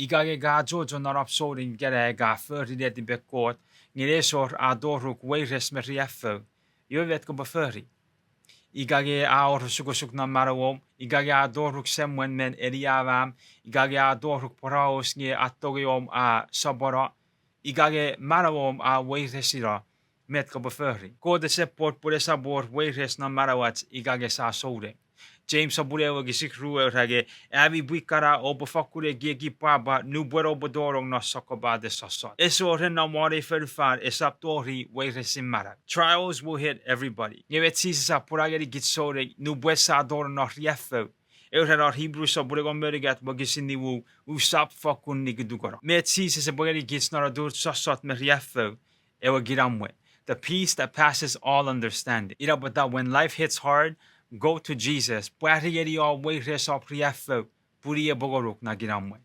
Igage ga jojo narap sorin gere ga furri det in bekort. Ngeresor a doruk weires me riafou. Jo vet ko befurri. Igage a orusuk na manauen. Igage a doruk semwen men eriavam. Igage a doruk paraos nge atogiom a sabora. Igage manauen a weiresira. Met ko befurri. Ko de seport por esapwor weires na manauat igage sa souleng. James Saburewa gisik ruwe rage abi buikara o bafakure gigi paba nu bero bodorong na sokoba de sasot. Eso na mare ferfar esaptori weiresim mara. Trials will hit everybody. Yevet sisa purageri gitsore nu bwesa dor na riafou. Eurer Hebrew Saburego merigat bagisini wu usap fakun nigdugara. Met sisa se bogeri gits na dur sasot me riafou. Ewa giramwe. The peace that passes all understanding. Ira bata when life hits hard, go to Jesus. Puari all weightless of riafou. Puria bogoruk na giramwe.